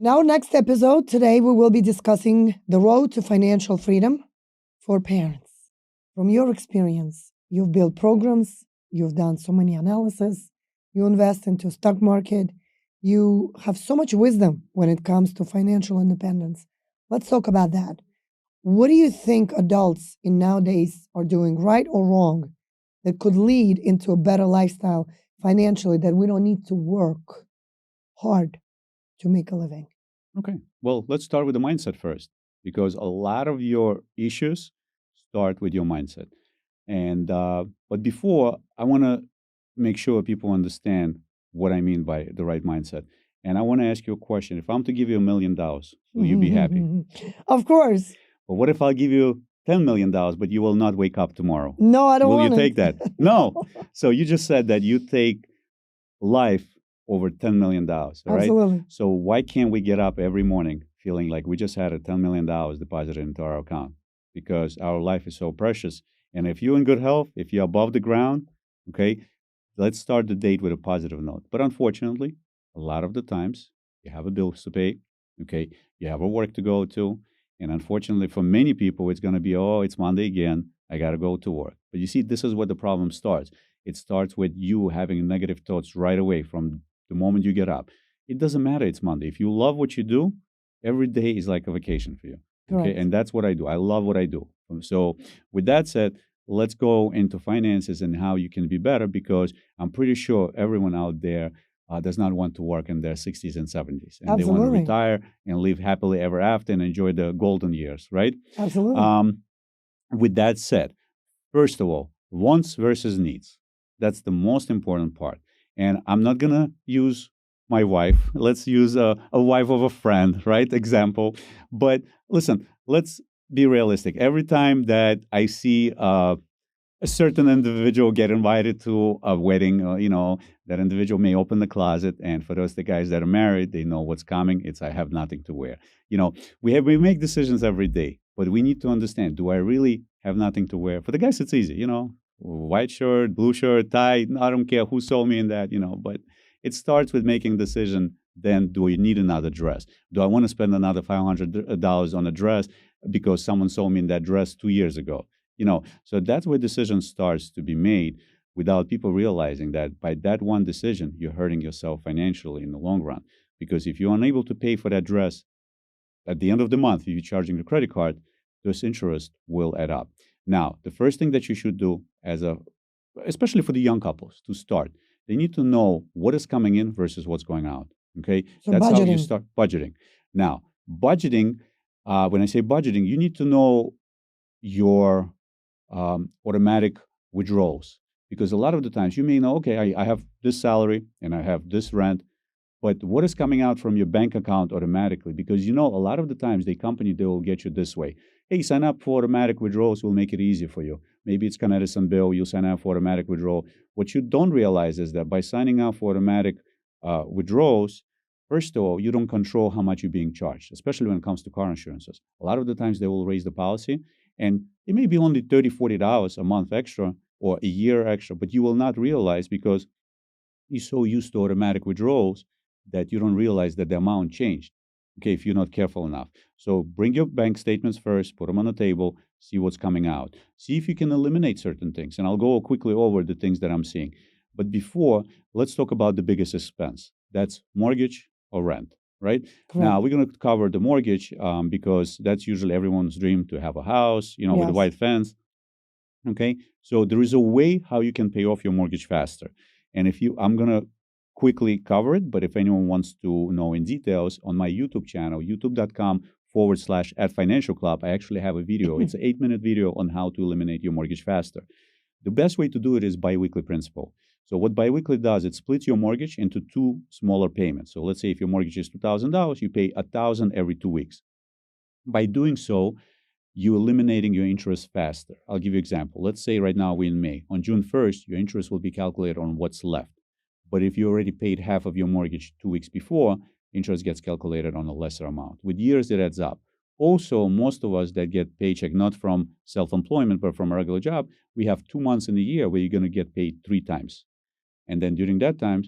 Now, next episode, today we will be discussing the road to financial freedom for parents. From your experience, you've built programs, you've done so many analysis, you invest into stock market, you have so much wisdom when it comes to financial independence. Let's talk about that. What do you think adults in nowadays are doing right or wrong that could lead into a better lifestyle financially, that we don't need to work hard to make a living? Okay. Well, let's start with the mindset first, because a lot of your issues start with your mindset. And but before, I want to make sure people understand what I mean by the right mindset. And I want to ask you a question. If I'm to give you $1,000,000, will you be happy? Of course. But what if I'll give you $10,000,000, but you will not wake up tomorrow? No, I don't Will you want it. take that? No. So you just said that you take life over $10,000,000, all right? Absolutely. So why can't we get up every morning feeling like we just had a $10,000,000 deposited into our account? Because our life is so precious. And if you're in good health, if you're above the ground, okay, let's start the date with a positive note. But unfortunately, a lot of the times you have a bills to pay, okay, you have a work to go to. And unfortunately, for many people, it's going to be, oh, it's Monday again. I got to go to work. But you see, this is where the problem starts. It starts with you having negative thoughts right away from the moment you get up. It doesn't matter it's Monday. If you love what you do, every day is like a vacation for you. Okay. Correct. And that's what I do. I love what I do. So with that said, let's go into finances and how you can be better, because I'm pretty sure everyone out there does not want to work in their 60s and 70s. And they want to Absolutely. retire and live happily ever after and enjoy the golden years, right? Absolutely. With that said, first of all, wants versus needs. That's the most important part. And I'm not going to use my wife. Let's use a wife of a friend, right? Example. But listen, let's be realistic. Every time that I see a certain individual get invited to a wedding, that individual may open the closet. And for those the guys that are married, they know what's coming. It's I have nothing to wear. We make decisions every day, but we need to understand, do I really have nothing to wear? For the guys, it's easy, white shirt, blue shirt, tie. I don't care who saw me in that, but it starts with making a decision. Then do you need another dress? Do I want to spend another $500 on a dress because someone saw me in that dress 2 years ago? So that's where decision starts to be made without people realizing that by that one decision, you're hurting yourself financially in the long run. Because if you're unable to pay for that dress at the end of the month, if you're charging a credit card, those interest will add up. Now, the first thing that you should do especially for the young couples to start, they need to know what is coming in versus what's going out. Okay. So That's how you budgeting. start budgeting. Now, budgeting, when I say budgeting, you need to know your automatic withdrawals, because a lot of the times you may know, okay, I have this salary and I have this rent, but what is coming out from your bank account automatically? Because a lot of the times they will get you this way. Hey, sign up for automatic withdrawals. We'll make it easier for you. Maybe it's Edison bill. You'll sign up for automatic withdrawal. What you don't realize is that by signing up for automatic withdrawals, first of all, you don't control how much you're being charged, especially when it comes to car insurances. A lot of the times they will raise the policy, and it may be only $30, $40 a month extra or a year extra, but you will not realize because you're so used to automatic withdrawals that you don't realize that the amount changed, okay, if you're not careful enough. So bring your bank statements first, put them on the table, see what's coming out. See if you can eliminate certain things. And I'll go quickly over the things that I'm seeing. But before, let's talk about the biggest expense. That's mortgage or rent, right? Correct. Now, we're going to cover the mortgage because that's usually everyone's dream, to have a house, with a Yes. white fence. Okay, so there is a way how you can pay off your mortgage faster. And I'm going to quickly cover it, but if anyone wants to know in details, on my YouTube channel, youtube.com/@financialclub, I actually have a video. It's an 8-minute video on how to eliminate your mortgage faster. The best way to do it is biweekly principle. So what biweekly does, it splits your mortgage into two smaller payments. So let's say if your mortgage is $2,000, you pay $1,000 every 2 weeks. By doing so, you're eliminating your interest faster. I'll give you an example. Let's say right now we're in May. On June 1st, your interest will be calculated on what's left. But if you already paid half of your mortgage 2 weeks before, interest gets calculated on a lesser amount. With years, it adds up. Also, most of us that get paycheck not from self-employment, but from a regular job, we have 2 months in the year where you're going to get paid 3 times. And then during that time,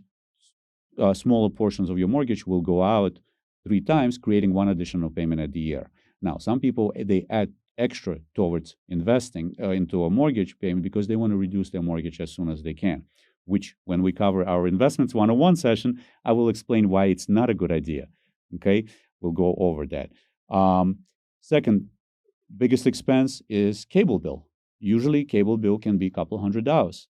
smaller portions of your mortgage will go out 3 times, creating one additional payment at the year. Now, some people, they add extra towards investing into a mortgage payment because they want to reduce their mortgage as soon as they can, which when we cover our investments 101 session, I will explain why it's not a good idea. Okay, we'll go over that. Second, biggest expense is cable bill. Usually, cable bill can be a couple $100.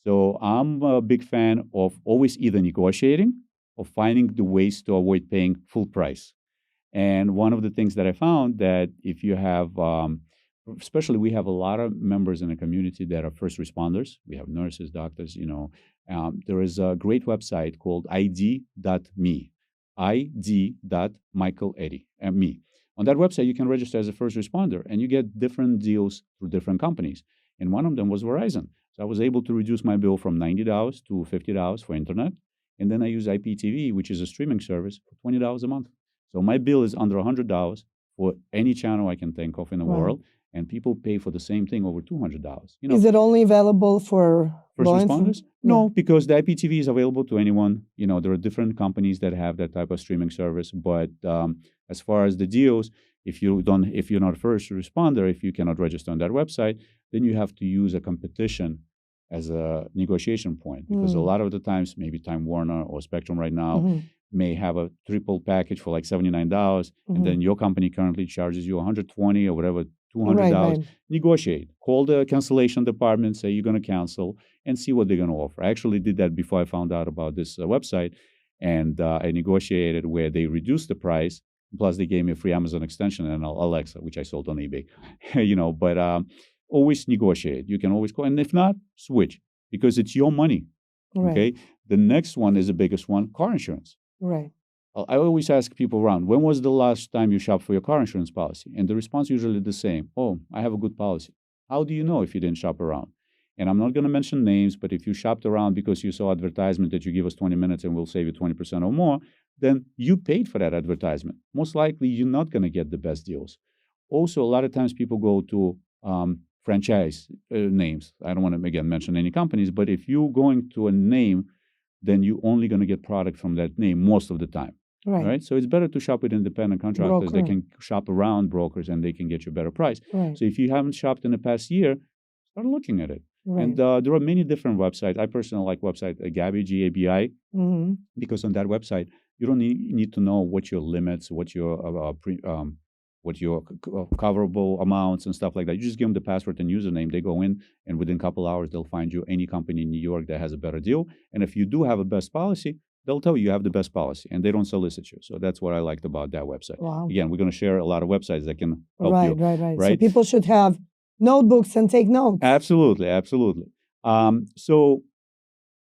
So I'm a big fan of always either negotiating or finding the ways to avoid paying full price. And one of the things that I found that if you have, especially we have a lot of members in the community that are first responders. We have nurses, doctors, there is a great website called id.me, id.michaeleddy, me. On that website, you can register as a first responder and you get different deals through different companies. And one of them was Verizon. So I was able to reduce my bill from $90 to $50 for internet. And then I use IPTV, which is a streaming service, for $20 a month. So my bill is under $100 for any channel I can think of in the world. And people pay for the same thing over $200. Is it only available for first law responders? No, because the IPTV is available to anyone. There are different companies that have that type of streaming service. But as far as the deals, if you're not a first responder, if you cannot register on that website, then you have to use a competition as a negotiation point. Because a lot of the times, maybe Time Warner or Spectrum right now may have a triple package for like $79, and then your company currently charges you $120 or whatever, $200. Right. Negotiate. Call the cancellation department, say you're going to cancel, and see what they're going to offer. I actually did that before I found out about this website, and I negotiated where they reduced the price. Plus, they gave me a free Amazon extension and Alexa, which I sold on eBay. But always negotiate. You can always call, and if not, switch because it's your money. Right. Okay. The next one is the biggest one: car insurance. Right. I always ask people around, when was the last time you shopped for your car insurance policy? And the response usually the same. Oh, I have a good policy. How do you know if you didn't shop around? And I'm not going to mention names, but if you shopped around because you saw advertisement that you give us 20 minutes and we'll save you 20% or more, then you paid for that advertisement. Most likely, you're not going to get the best deals. Also, a lot of times people go to franchise names. I don't want to, again, mention any companies, but if you're going to a name, then you're only going to get product from that name most of the time. Right. So it's better to shop with independent contractors. They can shop around brokers and they can get you a better price. Right. So if you haven't shopped in the past year, start looking at it. Right. And there are many different websites. I personally like website Gabi, G-A-B-I, because on that website, you don't need to know what your limits, what your coverable amounts and stuff like that. You just give them the password and username. They go in, and within a couple hours, they'll find you any company in New York that has a better deal. And if you do have a best policy, they'll tell you have the best policy, and they don't solicit you. So that's what I liked about that website. Wow. Again, we're going to share a lot of websites that can help you. Right. So people should have notebooks and take notes. Absolutely. So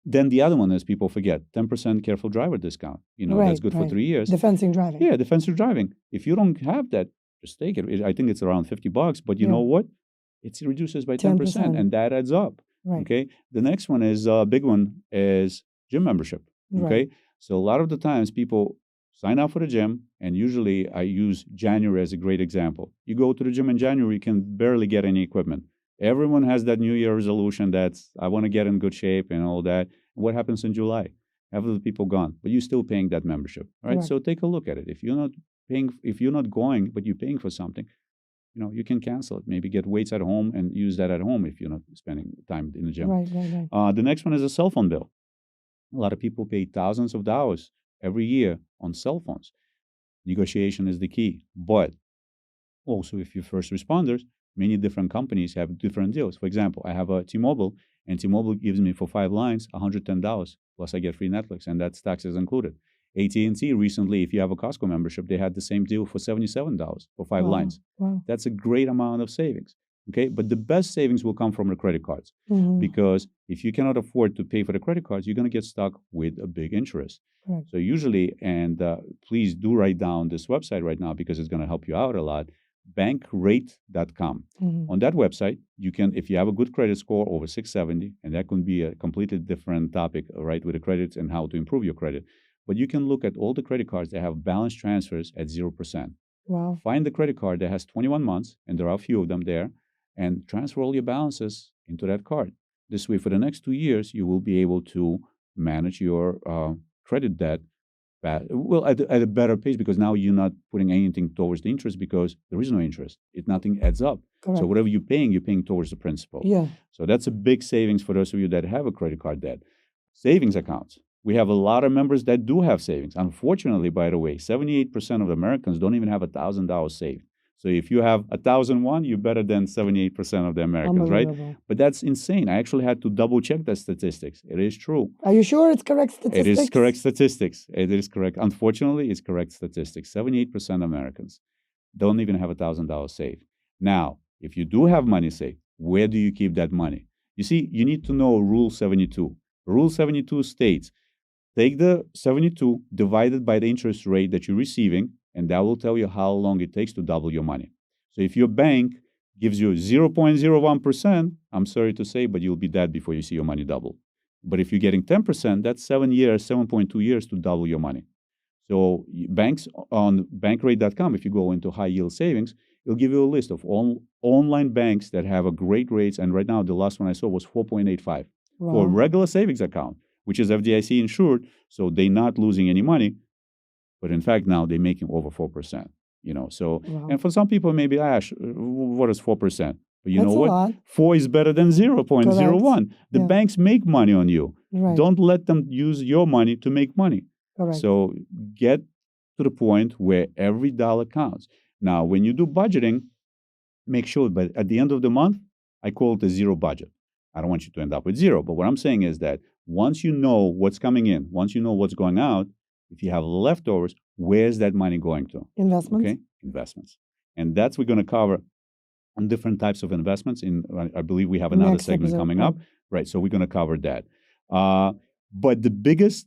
then the other one is people forget 10% careful driver discount. That's good for 3 years. Defensive driving. Yeah, defensive driving. If you don't have that, just take it. I think it's around $50, but you know what? It reduces by 10%, and that adds up. Right. Okay. The next one is a big one is gym membership. Okay. Right. So a lot of the times people sign up for the gym, and usually I use January as a great example. You go to the gym in January, you can barely get any equipment. Everyone has that New Year resolution that's I want to get in good shape and all that. What happens in July? Half of the people gone, but you're still paying that membership. Right? So take a look at it. If you're not going, but you're paying for something, you can cancel it. Maybe get weights at home and use that at home if you're not spending time in the gym. Right. The next one is a cell phone bill. A lot of people pay thousands of dollars every year on cell phones. Negotiation is the key. But also, if you're first responders, many different companies have different deals. For example, I have a T-Mobile, and T-Mobile gives me for 5 lines $110, plus I get free Netflix, and that's taxes included. AT&T recently, if you have a Costco membership, they had the same deal for $77 for 5 lines. Wow. That's a great amount of savings. Okay, but the best savings will come from the credit cards, because if you cannot afford to pay for the credit cards, you're going to get stuck with a big interest. Right. So usually, and please do write down this website right now because it's going to help you out a lot, bankrate.com. On that website, you can, if you have a good credit score over 670, and that can be a completely different topic, right, with the credits and how to improve your credit, but you can look at all the credit cards that have balance transfers at 0%. Wow. Find the credit card that has 21 months, and there are a few of them there, and transfer all your balances into that card. This way, for the next 2 years, you will be able to manage your credit debt well, at a better pace, because now you're not putting anything towards the interest because there is no interest. Nothing adds up. So Correct. whatever you're paying towards the principal. Yeah. So that's a big savings for those of you that have a credit card debt. Savings accounts. We have a lot of members that do have savings. Unfortunately, by the way, 78% of Americans don't even have $1,000 saved. So if you have 1,001, you're better than 78% of the Americans, right? Unbelievable. But that's insane. I actually had to double check that statistics. It is true. Are you sure it's correct statistics? It is correct statistics. It is correct. Unfortunately, it's correct statistics. 78% of Americans don't even have $1,000 saved. Now, if you do have money saved, where do you keep that money? You see, you need to know Rule 72. Rule 72 states, take the 72 divided by the interest rate that you're receiving, and that will tell you how long it takes to double your money. So if your bank gives you 0.01%, I'm sorry to say, but you'll be dead before you see your money double. But if you're getting 10%, that's 7 years, 7.2 years to double your money. So banks on bankrate.com, if you go into high yield savings, it'll give you a list of all online banks that have a great rates. And right now, the last one I saw was 4.85 for a regular savings account, which is FDIC insured. So they're not losing any money. But in fact, now they're making over 4%. So and for some people, maybe, Ash, what is 4%? But you That's know what? a lot. 4 is better than 0.01. The Yeah. banks make money on you. Right. Don't let them use your money to make money. Correct. So get to the point where every dollar counts. Now, when you do budgeting, make sure, but at the end of the month, I call it a zero budget. I don't want you to end up with zero. But what I'm saying is that once you know what's coming in, once you know what's going out, if you have leftovers, where's that money going to? Investments. Okay, investments. And that's we're going to cover on different types of investments. I believe we have another Next segment episode, coming right. up. Right, so we're going to cover that. But the biggest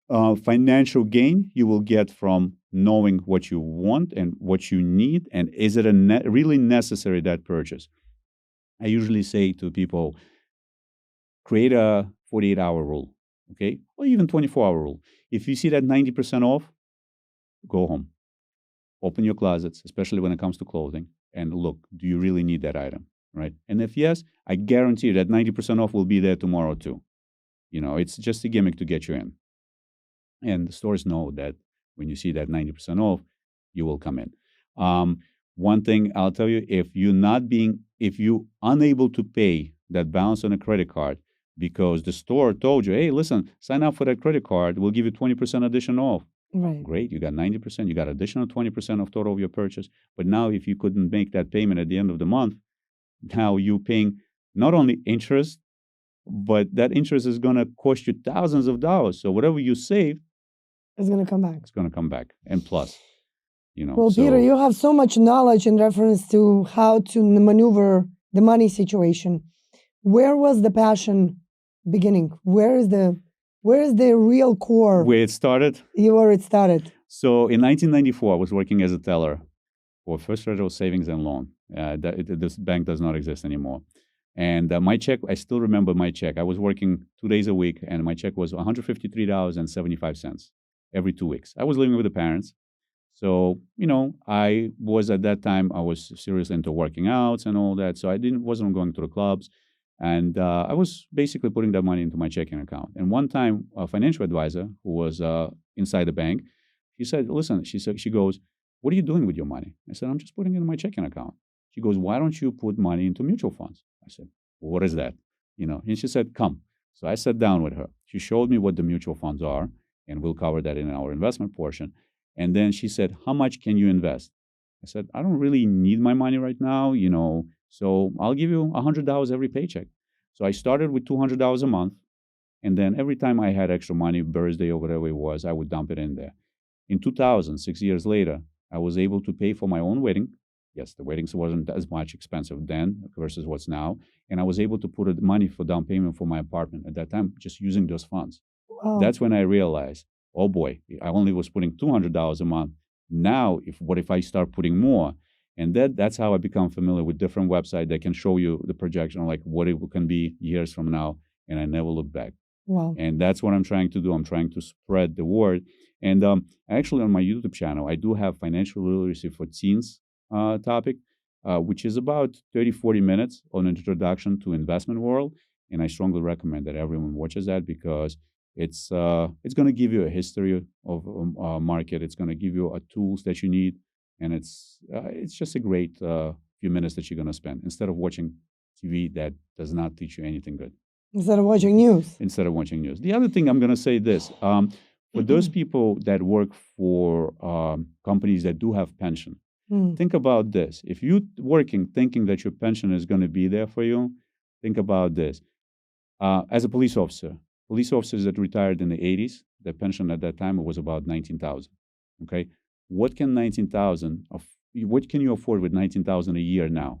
financial gain you will get from knowing what you want and what you need, and is it really necessary, that purchase? I usually say to people, create a 48-hour rule, okay? Or even 24-hour rule. If you see that 90% off, go home. Open your closets, especially when it comes to clothing, and look, do you really need that item, right? And if yes, I guarantee you that 90% off will be there tomorrow too. It's just a gimmick to get you in. And the stores know that when you see that 90% off, you will come in. One thing I'll tell you, if you're unable to pay that balance on a credit card because the store told you, hey, listen, sign up for that credit card, we'll give you 20% additional off. Right. Great, you got 90%, you got additional 20% of total of your purchase. But now if you couldn't make that payment at the end of the month, now you're paying not only interest, but that interest is going to cost you thousands of dollars. So whatever you saved, It's going to come back. it's going to come back. And plus, Well, Peter, you have so much knowledge in reference to how to maneuver the money situation. Where was the passion beginning? Where is the real core? where it started. Where it started? So in 1994, I was working as a teller for First Federal Savings and Loan. This bank does not exist anymore. And my check, I still remember my check. I was working 2 days a week, and my check was $153.75 every 2 weeks. I was living with the parents. So, I was at that time, I was serious into working out and all that. So I wasn't going to the clubs. And I was basically putting that money into my checking account. And one time, a financial advisor who was inside the bank, she said, listen, she goes, what are you doing with your money? I said, I'm just putting it in my checking account. She goes, why don't you put money into mutual funds? I said, well, what is that? And she said, come. So I sat down with her. She showed me what the mutual funds are, and we'll cover that in our investment portion. And then she said, how much can you invest? I said, I don't really need my money right now, so I'll give you $100 every paycheck. So I started with $200 a month. And then every time I had extra money, birthday or whatever it was, I would dump it in there. In 2000, 6 years later, I was able to pay for my own wedding. Yes, the weddings wasn't as much expensive then versus what's now. And I was able to put money for down payment for my apartment at that time, just using those funds. Wow. That's when I realized, oh boy, I only was putting $200 a month. Now, what if I start putting more? And that's how I become familiar with different websites that can show you the projection, like what it can be years from now. And I never look back. Wow. And that's what I'm trying to do. I'm trying to spread the word. And actually, on my YouTube channel, I do have financial literacy for teens topic, which is about 30, 40 minutes on an introduction to investment world. And I strongly recommend that everyone watches that because It's going to give you a history of market. It's going to give you tools that you need, and it's just a great few minutes that you're going to spend instead of watching TV that does not teach you anything good. Instead of watching news. Instead of watching news. The other thing I'm going to say this: for those people that work for companies that do have pension, think about this. If you're working thinking that your pension is going to be there for you, think about this. As a police officers that retired in the 80s, their pension at that time was about $19,000. Okay, what can you afford with $19,000 a year now?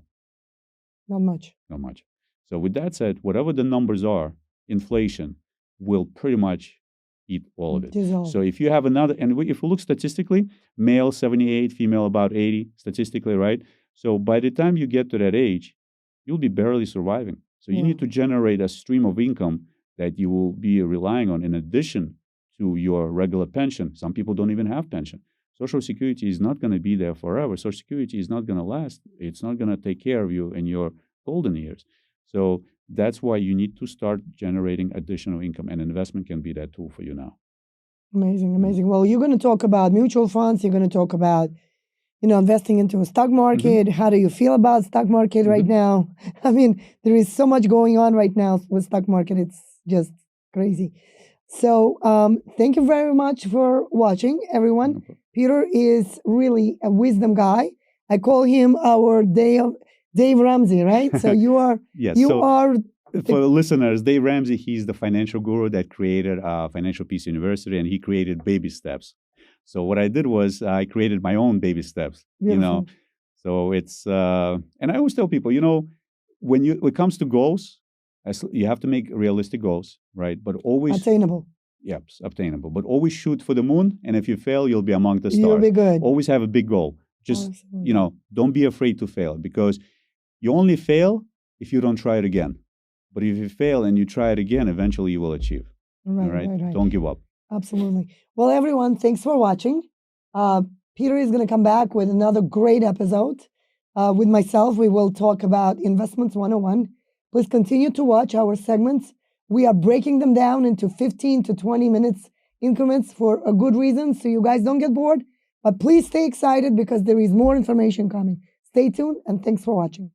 Not much. Not much. So with that said, whatever the numbers are, inflation will pretty much eat all of it. Dissolve. So if you have another, and if we look statistically, male 78, female about 80, statistically, right? So by the time you get to that age, you'll be barely surviving. So you need to generate a stream of income that you will be relying on in addition to your regular pension. Some people don't even have pension. Social Security is not going to be there forever. Social Security is not going to last. It's not going to take care of you in your golden years. So that's why you need to start generating additional income, and investment can be that tool for you now. Amazing, amazing. Well, you're going to talk about mutual funds. You're going to talk about, investing into a stock market. How do you feel about stock market right now? I mean, there is so much going on right now with stock market. It's just crazy. So thank you very much for watching, everyone. Peter is really a wisdom guy. I call him our Dave Ramsey, right? So you are Yes, you are for the listeners, Dave Ramsey, he's the financial guru that created Financial Peace University, and he created Baby Steps. So what I did was I created my own baby steps, beautiful. So it's, and I always tell people, when it comes to goals, you have to make realistic goals, right? But always Attainable. Yep, obtainable. But always shoot for the moon, and if you fail, you'll be among the stars. You'll be good. Always have a big goal. Just, don't be afraid to fail, because you only fail if you don't try it again. But if you fail and you try it again, eventually you will achieve. Right. Don't give up. Absolutely. Well, everyone, thanks for watching. Peter is going to come back with another great episode. With myself, we will talk about Investments 101. Please continue to watch our segments. We are breaking them down into 15 to 20 minutes increments for a good reason, so you guys don't get bored. But please stay excited because there is more information coming. Stay tuned, and thanks for watching.